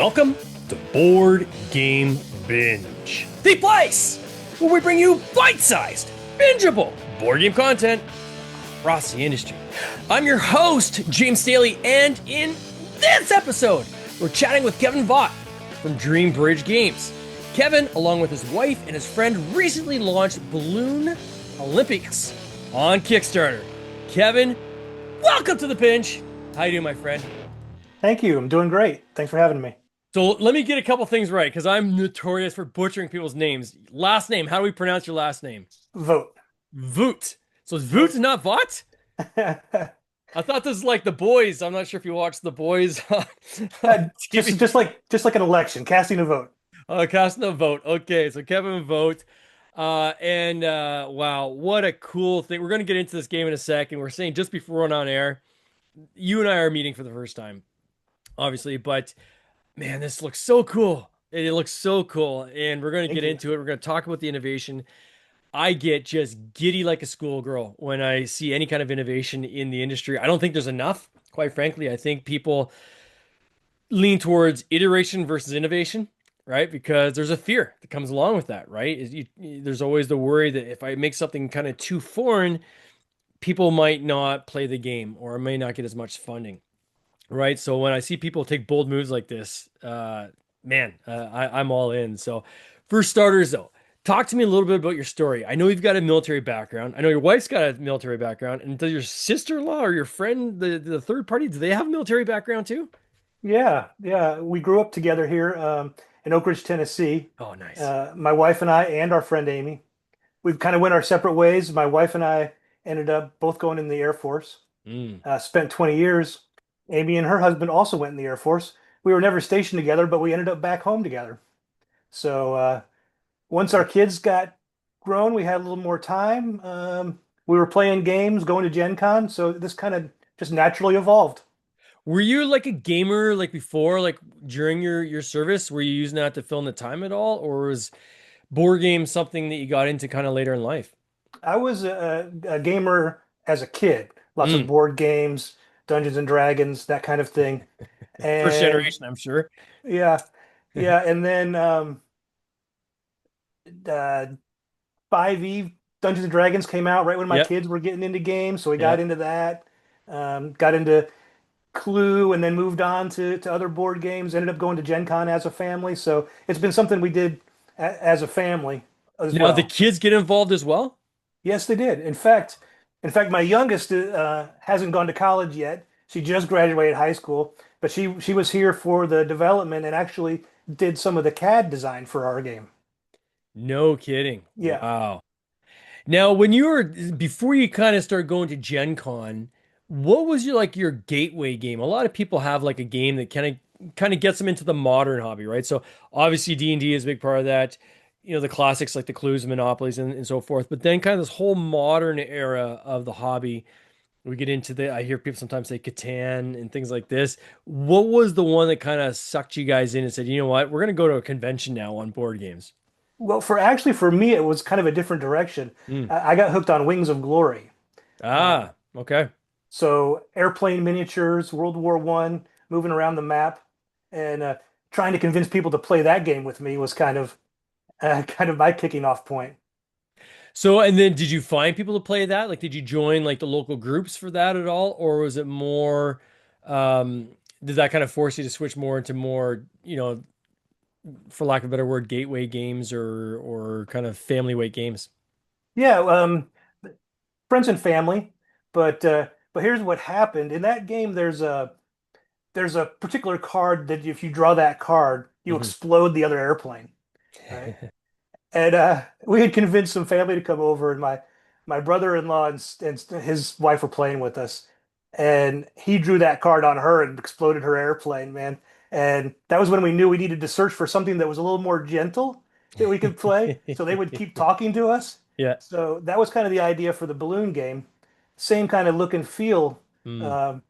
Welcome to Board Game Binge, the place where we bring you bite-sized, bingeable board game content across the industry. I'm your host, James Staley, and in this episode, we're chatting with Kevin Vogt from Dream Bridge Games. Kevin, along with his wife and his friend, recently launched Balloon Olympics on Kickstarter. Kevin, welcome to the Pinch. How you doing, my friend? Thank you. I'm doing great. Thanks for having me. So let me get a couple things right, because I'm notorious for butchering people's names. Last name, how do we pronounce your last name? Vote. Voot. So is Voot Vote. not Vought? I thought this is like The Boys. I'm not sure if you watched The Boys on just TV. just like an election, casting a vote. Casting a vote. Okay, so Kevin Vogt. Wow, what a cool thing. We're going to get into this game in a second. We're saying just before we're on air, you and I are meeting for the first time, obviously, but man, this looks so cool. It looks so cool. And we're going to Thank get you. into it. We're going to talk about the innovation. I get just giddy like a schoolgirl when I see any kind of innovation in the industry. I don't think there's enough, quite frankly. I think people lean towards iteration versus innovation, right? Because there's a fear that comes along with that, right? There's always the worry that if I make something kind of too foreign, people might not play the game or may not get as much funding. Right. So when I see people take bold moves like this, I'm all in. So for starters, though, talk to me a little bit about your story. I know you've got a military background. I know your wife's got a military background. And does your sister-in-law or your friend, the third party, do they have a military background too? Yeah. We grew up together here in Oak Ridge, Tennessee. Oh, nice. My wife and I and our friend Amy. We've kind of went our separate ways. My wife and I ended up both going in the Air Force. Mm. Spent 20 years. Amy and her husband also went in the Air Force. We were never stationed together, but we ended up back home together. So once our kids got grown, we had a little more time. We were playing games, going to Gen Con, so this kind of just naturally evolved. Were you like a gamer like before, like during your service? Were you using that to fill in the time at all, or was board games something that you got into kind of later in life? I was a gamer as a kid, lots of Mm. board games, Dungeons and Dragons, that kind of thing. First And generation, I'm sure. yeah, yeah, and then uh, 5e Dungeons and Dragons came out right when my Yep. kids were getting into games, so we got Yep. into that. Got into Clue, and then moved on to other board games. Ended up going to Gen Con as a family, so it's been something we did as a family as Now the well. kids get involved as well. Yes, they did. In fact, my youngest hasn't gone to college yet. She just graduated high school, but she was here for the development and actually did some of the CAD design for our game. No kidding. Yeah. Wow. Now, when you were before you kind of started going to Gen Con, what was your gateway game? A lot of people have like a game that kind of gets them into the modern hobby, right? So obviously D&D is a big part of that. You know, the classics like the Clues, Monopolies, and so forth. But then kind of this whole modern era of the hobby, we get into I hear people sometimes say Catan and things like this. What was the one that kind of sucked you guys in and said, you know what, we're going to go to a convention now on board games? Well, for me, it was kind of a different direction. Mm. I got hooked on Wings of Glory. Uh, Ah, okay. so airplane miniatures, World War One, moving around the map, and trying to convince people to play that game with me was kind of my kicking off point. So, and then did you find people to play that? Like, did you join like the local groups for that at all? Or was it more, um, did that kind of force you to switch more into more, for lack of a better word, gateway games or kind of family weight games? Yeah, friends and family, but here's what happened in that game. There's a particular card that if you draw that card, you Hmm. explode the other airplane, right? And we had convinced some family to come over, and my brother-in-law and his wife were playing with us, and he drew that card on her and exploded her airplane, man. And that was when we knew we needed to search for something that was a little more gentle that we could play, so they would keep talking to us. Yeah. So that was kind of the idea for the balloon game. Same kind of look and feel Mm. um,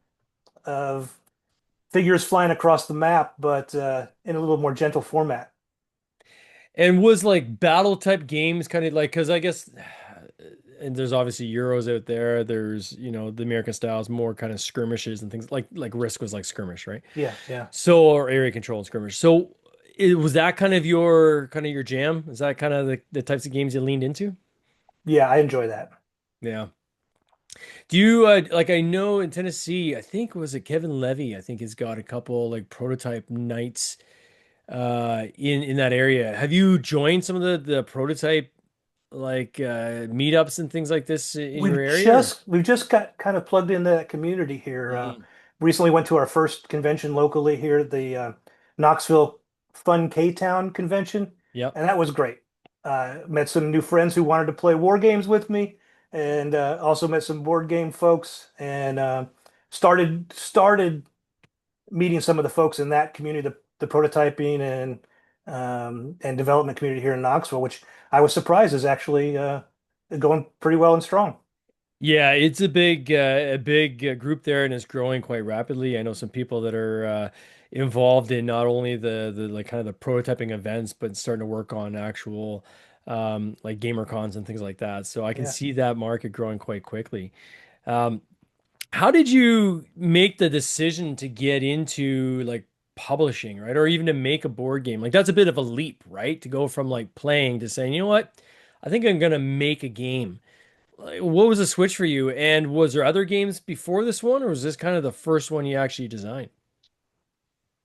of figures flying across the map, but in a little more gentle format. And was like battle type games kind of like, because I guess and there's obviously Euros out there. There's, the American styles, more kind of skirmishes and things like Risk was like skirmish, right? Yeah, yeah, So, or area control and skirmish. So, was that kind of your jam? Is that kind of the types of games you leaned into? yeah. I enjoy that. Yeah. Do you like I know in Tennessee, I think was it Kevin Levy, I think has got a couple like prototype nights in that area. Have you joined some of the prototype like meetups and things like this in your area? We've just got kind of plugged into that community here. Mhm. Recently went to our first convention locally here, the Knoxville Fun K-Town convention, Yep. and that was great. Met some new friends who wanted to play war games with me, and also met some board game folks, and started meeting some of the folks in that community, the prototyping and development community here in Knoxville, which I was surprised is actually going pretty well and strong. Yeah, it's a big group there and it's growing quite rapidly. I know some people that are involved in not only the like kind of the prototyping events, but starting to work on actual like gamer cons and things like that. So I can Yeah. see that market growing quite quickly. Um, how did you make the decision to get into like publishing, right? Or even to make a board game? Like that's a bit of a leap, right? To go from like playing to saying, you know what? I think I'm gonna make a game. Like, what was the switch for you? And was there other games before this one, or was this kind of the first one you actually designed?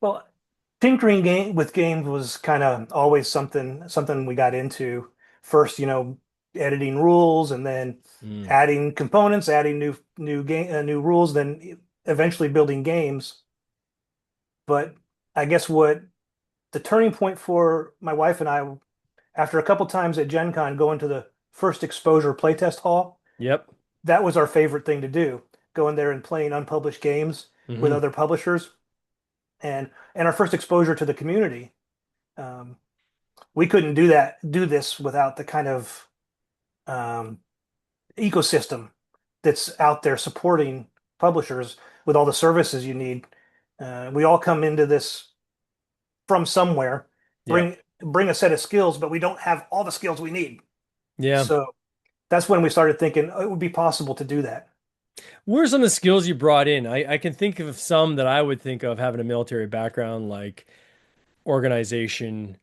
Well, tinkering with games was kind of always something we got into. First, editing rules, and then Mm. adding components, adding new rules, then eventually building games. But I guess what the turning point for my wife and I, after a couple times at Gen Con going to the first exposure playtest hall, Yep. that was our favorite thing to do. Going there and playing unpublished games with Hmm. other publishers, and our first exposure to the community. Um, we couldn't do this without the kind of um, ecosystem that's out there supporting publishers with all the services you need. We all come into this from somewhere, Yep. bring a set of skills, but we don't have all the skills we need. Yeah. So that's when we started thinking it would be possible to do that. What are some of the skills you brought in? I can think of some that I would think of having a military background, like organization,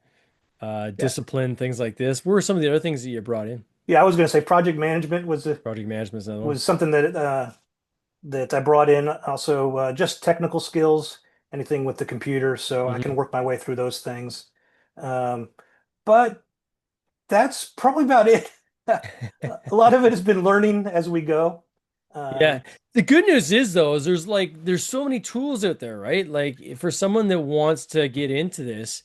Yeah. discipline, things like this. What were some of the other things that you brought in? Yeah, I was going to say project management Project management is another one. was something that I brought in. Also, just technical skills, anything with the computer, so I can Hmm. work my way through those things. Um, but that's probably about it. A lot of it has been learning as we go. Yeah. Um, The good news is though, is there's so many tools out there, right? Like for someone that wants to get into this,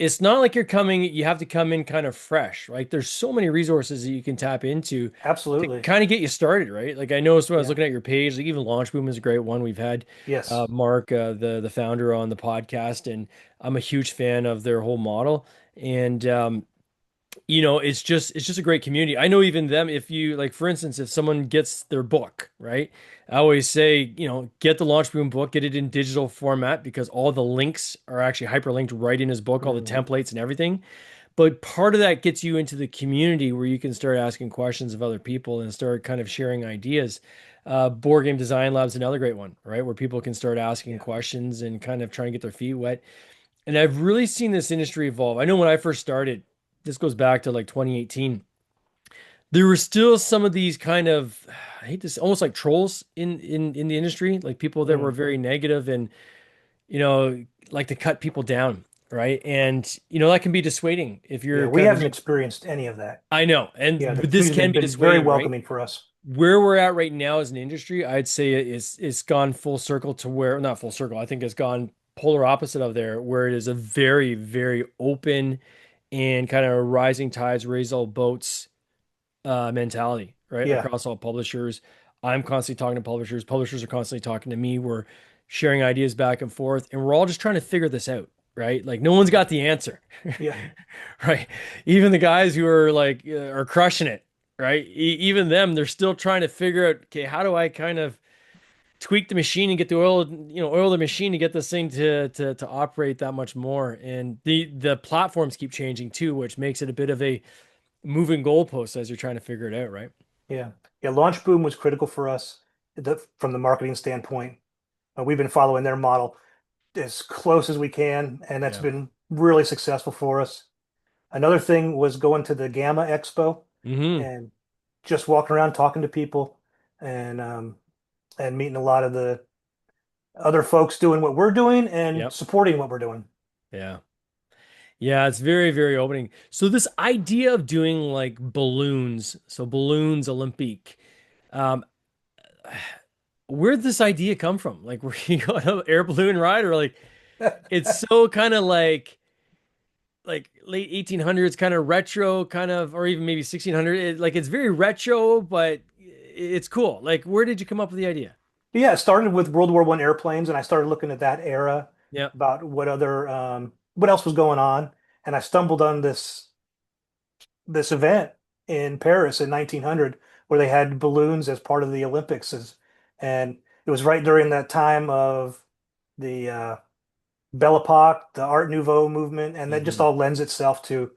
it's not like you have to come in kind of fresh, right? There's so many resources that you can tap into to Absolutely. kind of get you started, right? Like I noticed when I was Yeah. looking at your page, like even Launch Boom is a great one. We've had Yes. Mark, the founder, on the podcast, and I'm a huge fan of their whole model. And it's just a great community. I know even them, if you like, for instance, if someone gets their book, right? I always say, get the Launch Boom book, get it in digital format because all the links are actually hyperlinked right in his book, all the Mhm. templates and everything. But part of that gets you into the community where you can start asking questions of other people and start kind of sharing ideas. Board Game Design Lab's another great one, right? Where people can start asking Yeah. questions and kind of trying to get their feet wet. And I've really seen this industry evolve. I know when I first started, this goes back to like 2018, there were still some of these kind of, I hate this, almost like trolls in the industry, like people that were Mm. very negative and, you know, like to cut people down, right? And, that can be dissuading if Yeah. you're We kind of, haven't experienced any of that. I know, Yeah. and The but this community's can be been very dissuading, right? welcoming for us. Where we're at right now as an industry, I'd say it's gone full circle to where, not full circle, I think it's gone polar opposite of there, where it is a very, very open and kind of rising tides raise all boats mentality, right? Yeah. Across all publishers. I'm constantly talking to publishers. Publishers are constantly talking to me. We're sharing ideas back and forth, and we're all just trying to figure this out, right? Like no one's Yeah. got the answer, Yeah. right? Even the guys who are like are crushing it, right? Even them, they're still trying to figure out, okay, how do I kind of tweak the machine and get the oil the machine to get this thing to operate that much more. And the platforms keep changing too, which makes it a bit of a moving goalposts as you're trying to figure it out, right? Yeah. Yeah. Launch Boom was critical for us from the marketing standpoint. We've been following their model as close as we can, and that's Yeah. been really successful for us. Another thing was going to the Gamma Expo Hmm. and just walking around talking to people and and meeting a lot of the other folks doing what we're doing and Yep. supporting what we're doing. Yeah. Yeah, it's very, very opening. So this idea of doing like balloons, so balloons Olympic, um, where'd this idea come from? Like, were you on an air balloon ride, or like it's so kind of like late 1800s, kind of retro, kind of, or even maybe 1600. Like it's very retro, but it's cool. Like, where did you come up with the idea? Yeah, it started with World War I airplanes, and I started looking at that era Yeah. about what else was going on, and I stumbled on this event in Paris in 1900 where they had balloons as part of the Olympics, and it was right during that time of the Belle Epoque, the Art Nouveau movement, and that just Hmm. all lends itself to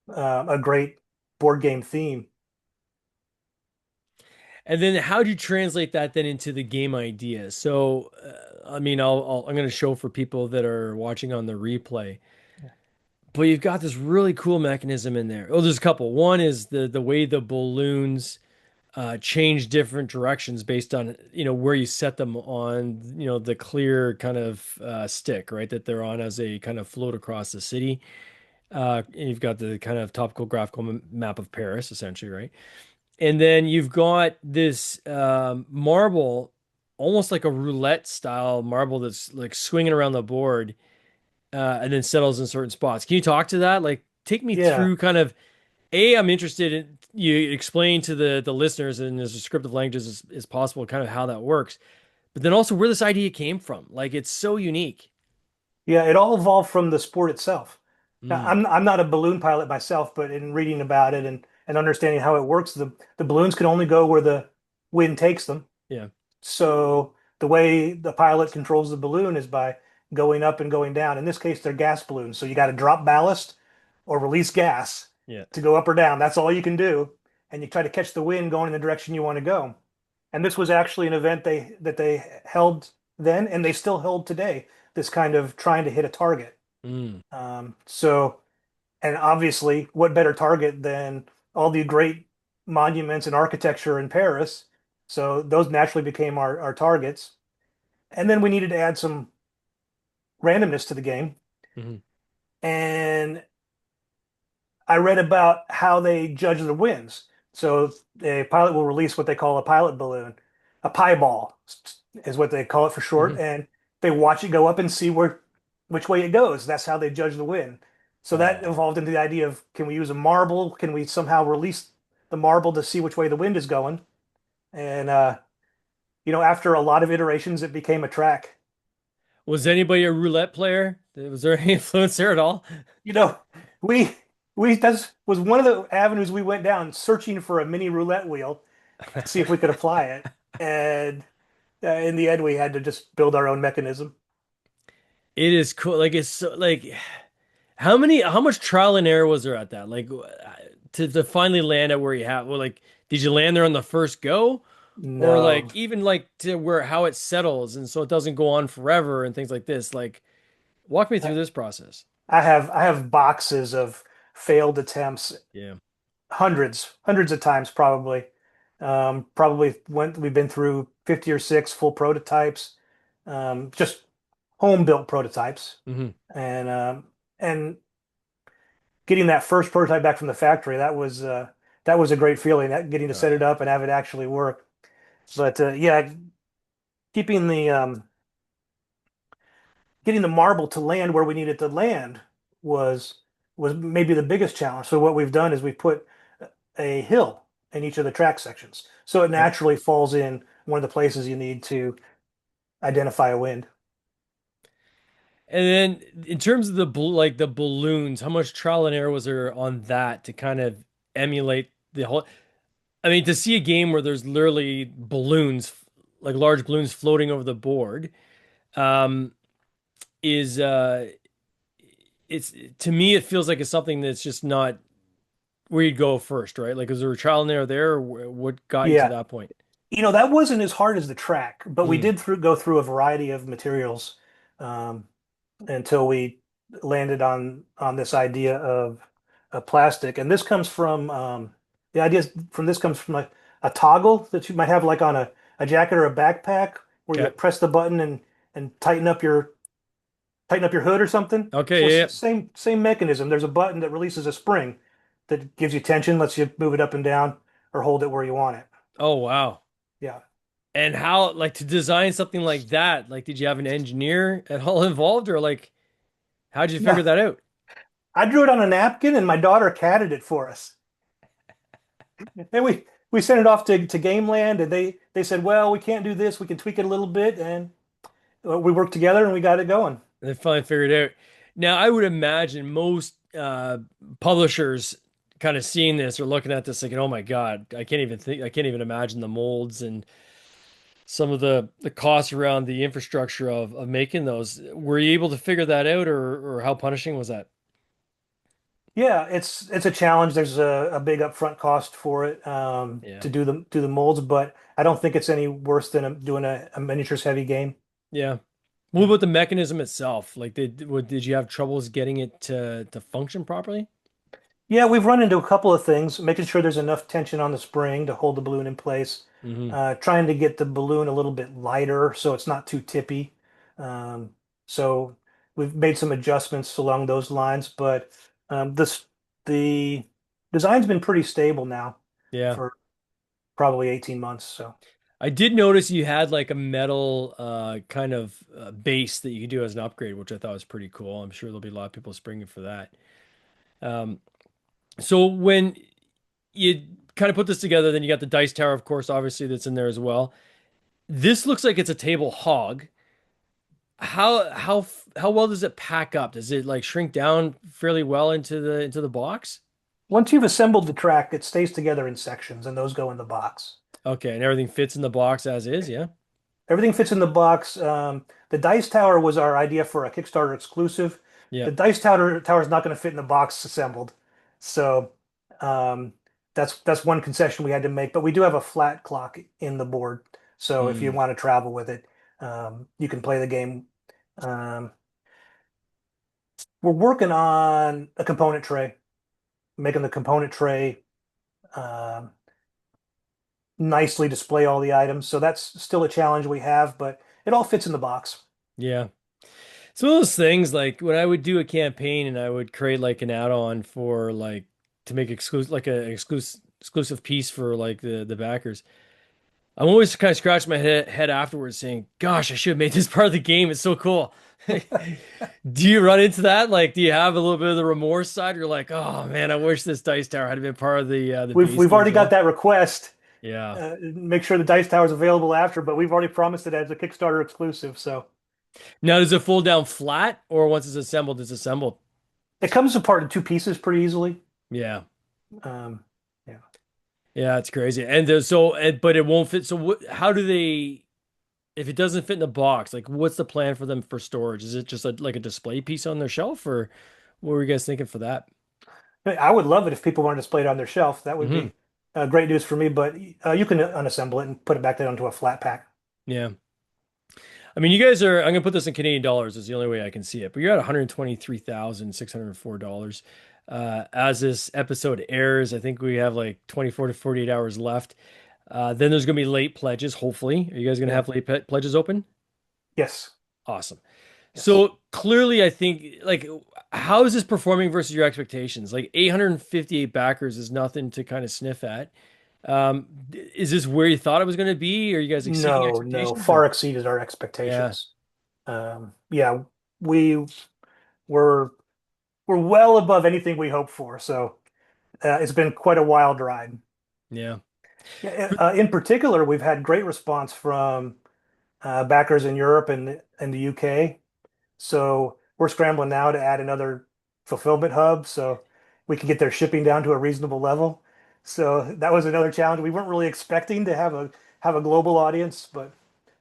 a great board game theme. And then how do you translate that then into the game idea? So, I mean, I'm going to show for people that are watching on the replay, but you've got this really cool mechanism in there. Oh, there's a couple. One is the way the balloons change different directions based on, where you set them on, the clear kind of stick, right? That they're on as they kind of float across the city. And you've got the kind of topical graphical map of Paris, essentially, right? And then you've got this marble, almost like a roulette style marble that's like swinging around the board, and then settles in certain spots. Can you talk to that? Like, take me Yeah, through kind of I'm interested in you explain to the listeners in as descriptive languages as possible, kind of how that works, but then also where this idea came from. Like, it's so unique. yeah, it all evolved from the sport itself. Now, Mm, I'm not a balloon pilot myself, but in reading about it and understanding how it works, the balloons can only go where the wind takes them. yeah, So the way the pilot controls the balloon is by going up and going down. In this case, they're gas balloons. So you got to drop ballast or release gas yeah. to go up or down. That's all you can do. And you try to catch the wind going in the direction you want to go. And this was actually an event they held then, and they still hold today. This kind of trying to hit a target. Mm. So, and obviously, what better target than all the great monuments and architecture in Paris? So those naturally became our targets. And then we needed to add some randomness to the game. Hmm. And I read about how they judge the wins. So a pilot will release what they call a pilot balloon, a pie ball is what they call it for short, Hmm. and they watch it go up and see which way it goes. That's how they judge the win. So that Oh. evolved into the idea of can we use a marble? Can we somehow release the marble to see which way the wind is going? And after a lot of iterations, it became a track. Was anybody a roulette player? Was there any influence there at all? You know, we we that was one of the avenues we went down, searching for a mini roulette wheel to see if we could apply it. And in the end, we had to just build our own mechanism. It is cool. Like, it's so like, how much trial and error was there at that? Like, to finally land at where you have, well, like, did you land there on the first go? Or like No, even like to where how it settles and so it doesn't go on forever and things like this. Like, walk me I through this process. I have boxes of failed attempts, Yeah. hundreds of times probably. Probably we've been through 50 or six full prototypes, just home built prototypes, Hmm. and getting that first prototype back from the factory, that was a great feeling, that getting to Oh set it yeah. up and have it actually work. But yeah, keeping the getting the marble to land where we need it to land was was maybe the biggest challenge. So what we've done is we put a hill in each of the track sections, so it Yep. naturally falls in one of the places you need to identify a wind. And then in terms of like the balloons, how much trial and error was there on that to kind of emulate the whole? I mean, to see a game where there's literally balloons, like large balloons floating over the board, um, is it's to me it feels like it's something that's just not where you'd go first, right? Like, is there a trial and error there, or what got you to Yeah. that point? That wasn't as hard as the track, but we Mm, did go through a variety of materials um, until we landed on this idea of a plastic. And this comes from the idea from this comes from a toggle that you might have like on a jacket or a backpack where you okay. press the button and tighten up your hood or something. Okay. So Yeah, yeah. same mechanism. There's a button that releases a spring that gives you tension, lets you move it up and down or hold it where you want it. Oh, wow. Yeah. And how, like, to design something like that, like, did you have an engineer at all involved, or like, how'd you No, figure that out? I drew it on a napkin and my daughter catted it for us. And we sent it off to Game Land and they said, well, we can't do this. We can tweak it a little bit. And we worked together and we got it going. They finally figured it out. Now, I would imagine most publishers kind of seeing this or looking at this thinking, "Oh my God, I can't even imagine the molds and some of the costs around the infrastructure of making those." Were you able to figure that out, or how punishing was that? Yeah, it's a challenge. There's a big upfront cost for it Yeah, to do the molds, but I don't think it's any worse than doing a miniatures heavy game. yeah. What Yeah. about the mechanism itself? Like, did you have troubles getting it to function properly? Yeah, we've run into a couple of things, making sure there's enough tension on the spring to hold the balloon in place, Hmm. trying to get the balloon a little bit lighter so it's not too tippy. Um, so we've made some adjustments along those lines, but the design's been pretty stable now Yeah. for probably 18 months. So I did notice you had like a metal kind of base that you could do as an upgrade, which I thought was pretty cool. I'm sure there'll be a lot of people springing for that. Um, so when you kind of put this together, then you got the dice tower, of course, obviously that's in there as well. This looks like it's a table hog. How well does it pack up? Does it like shrink down fairly well into the box? once you've assembled the track, it stays together in sections, and those go in the box. Okay, and everything fits in the box as is, yeah. Everything fits in the box. The Dice Tower was our idea for a Kickstarter exclusive. Yeah. The Dice Tower is not going to fit in the box assembled, so um, that's one concession we had to make. But we do have a flat clock in the board, so if you Mm, want to travel with it, you can play the game. Um, we're working on a component tray, making the component tray um, nicely display all the items. So that's still a challenge we have, but it all fits in the box. yeah. It's one of those things like when I would do a campaign and I would create like an add-on for like to make exclusive like an exclusive piece for like the backers. I'm always kind of scratching my head afterwards saying, "Gosh, I should have made this part of the game. It's so cool." Do you run into that? Like, do you have a little bit of the remorse side? You're like, "Oh man, I wish this dice tower had been part of the We've base we've game already as got well." that request. Yeah. Make sure the Dice Tower is available after, but we've already promised it as a Kickstarter exclusive. So Now, does it fold down flat, or once it's assembled, it's assembled? it comes apart in two pieces pretty easily. Yeah. Um, yeah. Yeah, it's crazy. And but it won't fit. So what, how do they, if it doesn't fit in the box, like what's the plan for them for storage? Is it just like a display piece on their shelf, or what were you guys thinking for that? I would love it if people wanted to display it on their shelf. That would Hmm. be great news for me, but you can unassemble it and put it back down onto a flat pack. Yeah. I mean, you guys are, I'm gonna put this in Canadian dollars is the only way I can see it, but you're at $123,604. As this episode airs, I think we have like 24 to 48 hours left. Then there's gonna be late pledges, hopefully. Are you guys gonna Yeah. have late pledges open? Yes. Awesome. Yes. So clearly, I think like how is this performing versus your expectations? Like 858 backers is nothing to kind of sniff at. Is this where you thought it was going to be? Are you guys exceeding No, no, expectations far or? exceeded our Yeah, expectations. Yeah, we were we're well above anything we hoped for. So it's been quite a wild ride. yeah, Yeah, in particular, we've had great response from backers in Europe and the UK. So we're scrambling now to add another fulfillment hub so we can get their shipping down to a reasonable level. So that was another challenge. We weren't really expecting to have a global audience, but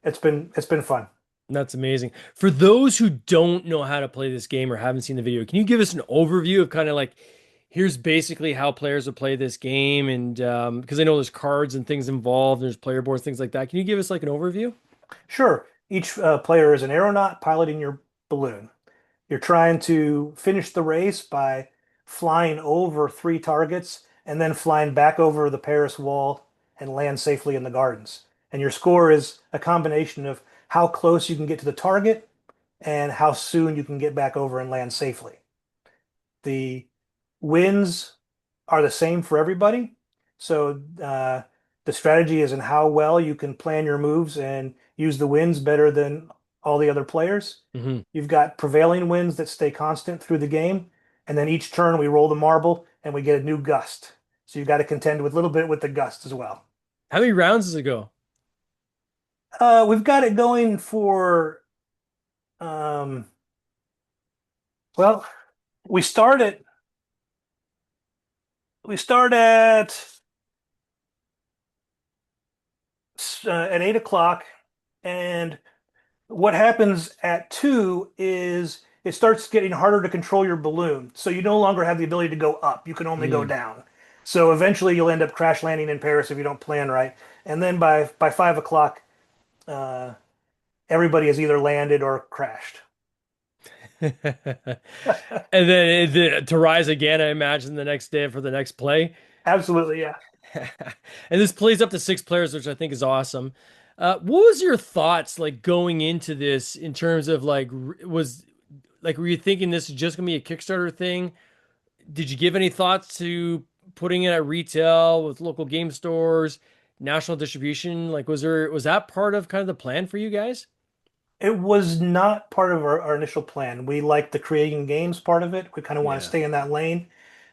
it's been fun. that's amazing. For those who don't know how to play this game or haven't seen the video, can you give us an overview of kind of like here's basically how players will play this game, and because I know there's cards and things involved, there's player boards, things like that. Can you give us like an overview? Sure, each player is an aeronaut piloting your balloon. You're trying to finish the race by flying over three targets and then flying back over the Paris wall and land safely in the gardens. And your score is a combination of how close you can get to the target and how soon you can get back over and land safely. The wins are the same for everybody. So the strategy is in how well you can plan your moves and use the wins better than all the other players. Hmm. You've got prevailing winds that stay constant through the game, and then each turn we roll the marble and we get a new gust. So you've got to contend with a little bit with the gust as well. How many rounds does it go? We've got it going for um, well, we start at we start at 8 o'clock, and what happens at 2 is it starts getting harder to control your balloon. So you no longer have the ability to go up. You can only go Mm. down. So eventually you'll end up crash landing in Paris if you don't plan right. And then by 5 o'clock, uh, everybody has either landed or crashed. And then to rise again, I imagine the next day for the next play. Absolutely, yeah. And this plays up to six players, which I think is awesome. What was your thoughts like going into this in terms of like was like were you thinking this is just gonna be a Kickstarter thing? Did you give any thoughts to putting it at retail with local game stores, national distribution? Like was that part of kind of the plan for you guys? It was not part of our initial plan. We like the creating games part of it. We kind of want to Yeah. stay in that lane.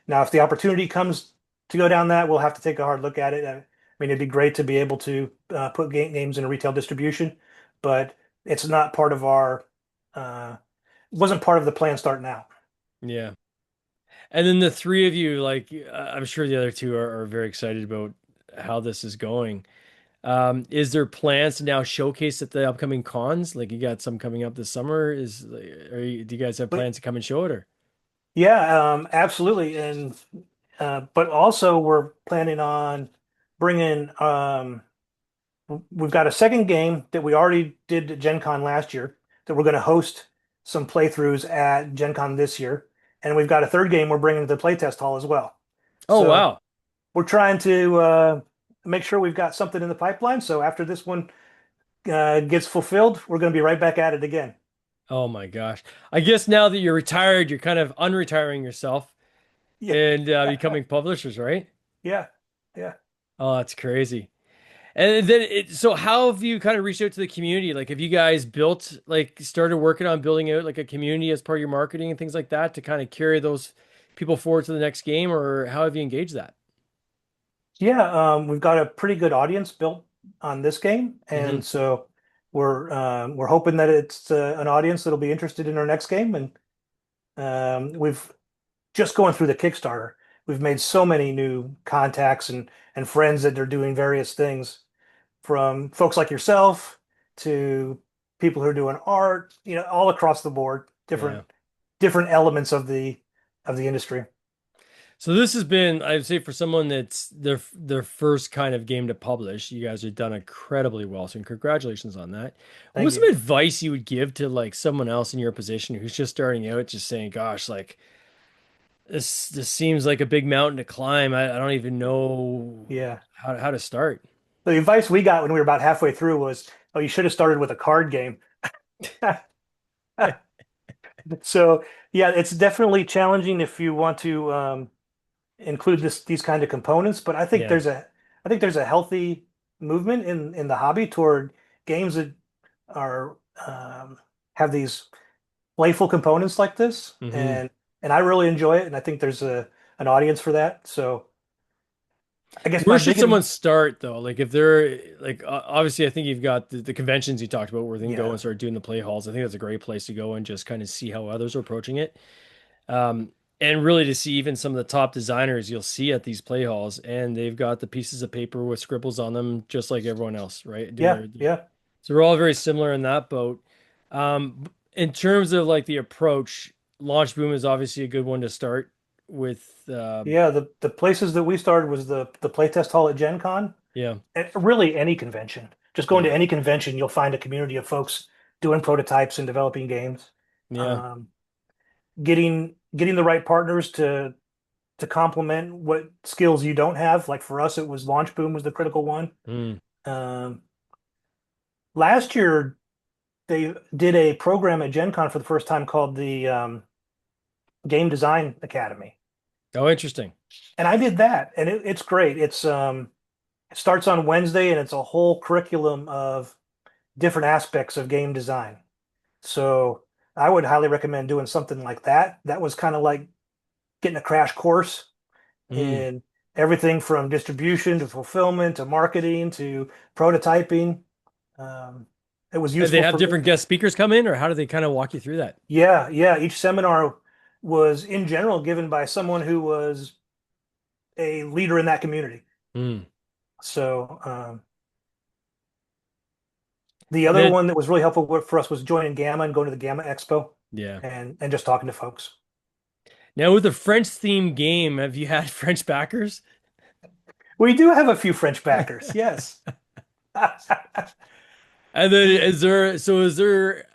Now, if the opportunity comes to go down that, we'll have to take a hard look at it. I mean, it'd be great to be able to put games in a retail distribution, but it's not part of our, wasn't part of the plan starting out. Yeah. And then the three of you, like I'm sure the other two are very excited about how this is going. Is there plans to now showcase at the upcoming cons? Like you got some coming up this summer. Do you guys have But plans to come and show it or? yeah, absolutely. And but also we're planning on bringing we've got a second game that we already did at Gen Con last year that we're going to host some playthroughs at Gen Con this year. And we've got a third game we're bringing to the playtest hall as well. Oh So wow. we're trying to make sure we've got something in the pipeline. So after this one gets fulfilled, we're going to be right back at it again. Oh my gosh. I guess now that you're retired, you're kind of unretiring yourself Yeah. and becoming publishers, right? Yeah. Yeah. Oh, that's crazy. And then so how have you kind of reached out to the community? Like have you guys built like started working on building out like a community as part of your marketing and things like that to kind of carry those people forward to the next game, or how have you engaged that? Yeah. We've got a pretty good audience built on this game. Hmm. And so we're hoping that it's an audience that'll be interested in our next game. And we've just going through the Kickstarter, we've made so many new contacts and friends that are doing various things, from folks like yourself to people who are doing art, all across the board, Yeah. different elements of the industry. So this has been, I'd say, for someone that's their first kind of game to publish, you guys have done incredibly well. So congratulations on that. Thank What's some you. advice you would give to like someone else in your position who's just starting out, just saying, "Gosh, like this seems like a big mountain to climb. I don't even know Yeah. how to start." The advice we got when we were about halfway through was, "Oh, you should have started with a card game." So yeah, it's definitely challenging if you want to include these kind of components, but Yeah. I think there's a healthy movement in the hobby toward games that are have these playful components like this, Hmm. and I really enjoy it, and I think there's a an audience for that. So I guess my Where should big someone start though? Like if they're like obviously I think you've got the conventions you talked about where they can go yeah and start doing the play halls. I think that's a great place to go and just kind of see how others are approaching it. Um, and really to see even some of the top designers you'll see at these play halls, and they've got the pieces of paper with scribbles on them, just like everyone else, right? Doing yeah their yeah. so we're all very similar in that boat. In terms of like the approach, Launch Boom is obviously a good one to start. with Yeah, the places that we started was the playtest hall at Gen Con. yeah, And really any convention. Just going yeah, to any convention, you'll find a community of folks doing prototypes and developing games. yeah. Um, getting the right partners to complement what skills you don't have. Like for us, it was Launch Boom was the critical one. Mm. Um, Last year, they did a program at Gen Con for the first time called the Game Design Academy. Oh, interesting. And I did that, and it's great. It starts on Wednesday, and it's a whole curriculum of different aspects of game design. So I would highly recommend doing something like that. That was kind of like getting a crash course Mm. in everything from distribution to fulfillment to marketing to prototyping. Um, it was And they useful have for me. different guest speakers come in, or how do they kind of walk you through that? Yeah, yeah. Each seminar was in general given by someone who was a leader in that community. Mm. So the And other then, one that was really helpful for us was joining Gamma and going to the Gamma Expo yeah. and just talking to folks. Now with the French themed game, have you had French backers? We do have a few French backers, yes. And then is there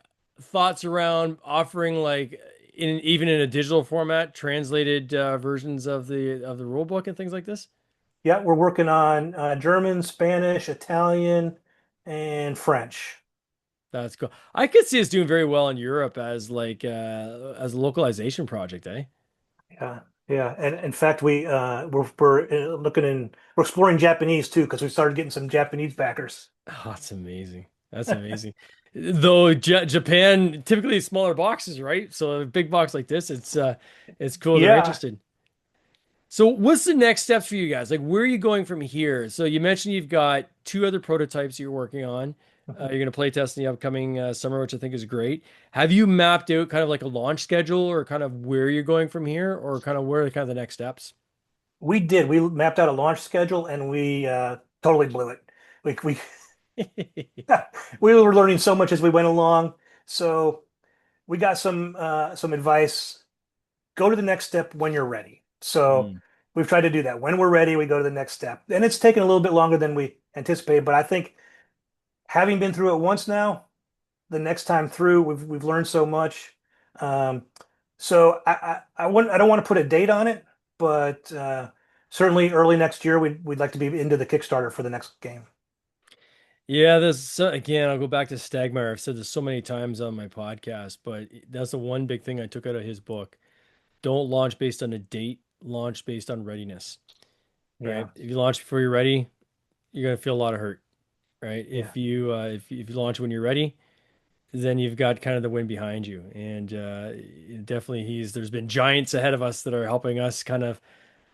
thoughts around offering like even in a digital format, translated versions of the rule book and things like this? Yeah, we're working on German, Spanish, Italian, and French. That's cool. I could see us doing very well in Europe as like as a localization project, eh? Yeah, yeah. And in fact, we're exploring Japanese too because we started getting some Japanese backers. Oh, that's amazing. That's amazing. Though Japan typically smaller boxes, right? So a big box like this, it's cool they're Yeah. interested. So what's the next steps for you guys? Like where are you going from here? So you mentioned you've got two other prototypes you're working on. You're going to play test in the upcoming summer, which I think is great. Have you mapped out kind of like a launch schedule or kind of where you're going from here or kind of where are kind of the next steps? We did. We mapped out a launch schedule and we totally blew it. We we were learning so much as we went along. So we got some advice. Go to the next step when you're ready. So Mm. we've tried to do that. When we're ready, we go to the next step. And it's taken a little bit longer than we anticipated, but I think having been through it once now, the next time through, we've learned so much. Um, so I don't want to put a date on it, but certainly early next year, we'd like to be into the Kickstarter for the next game. Yeah, again, I'll go back to Stagmeyer. I've said this so many times on my podcast, but that's the one big thing I took out of his book. Don't launch based on a date, launch based on readiness, right? Yeah, If you launch before you're ready, you're gonna feel a lot of hurt, right? yeah, If you launch when you're ready, then you've got kind of the wind behind you. And definitely there's been giants ahead of us that are helping us kind of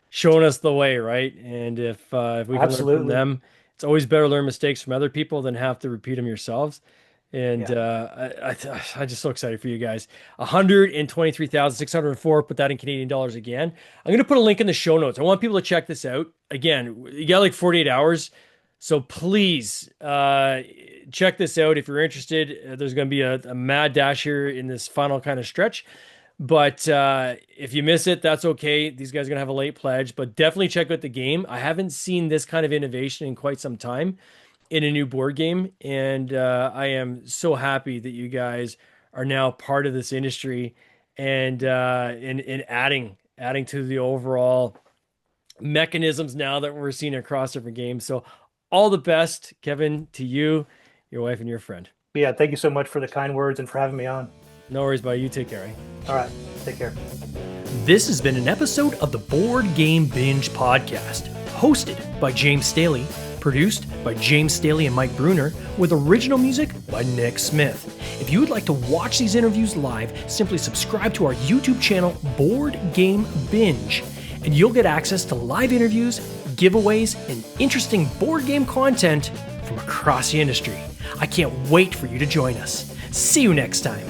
showing us the way, right? And if we can learn from absolutely. them, it's always better to learn mistakes from other people than have to repeat them yourselves. And Yeah, I'm just so excited for you guys. 123,604. Put that in Canadian dollars again. I'm going to put a link in the show notes. I want people to check this out. Again, you got like 48 hours. So please check this out if you're interested. There's going to be a mad dash here in this final kind of stretch. But if you miss it, that's okay. These guys are gonna have a late pledge, but definitely check out the game. I haven't seen this kind of innovation in quite some time in a new board game, and I am so happy that you guys are now part of this industry and in adding to the overall mechanisms now that we're seeing across different games. So all the best, Kevin, to you, your wife, and your friend. yeah. Thank you so much for the kind words and for having me on. No worries, buddy. You take care. Eh? All right, take care. This has been an episode of the Board Game Binge podcast, hosted by James Staley, produced by James Staley and Mike Bruner, with original music by Nick Smith. If you would like to watch these interviews live, simply subscribe to our YouTube channel, Board Game Binge, and you'll get access to live interviews, giveaways, and interesting board game content from across the industry. I can't wait for you to join us. See you next time.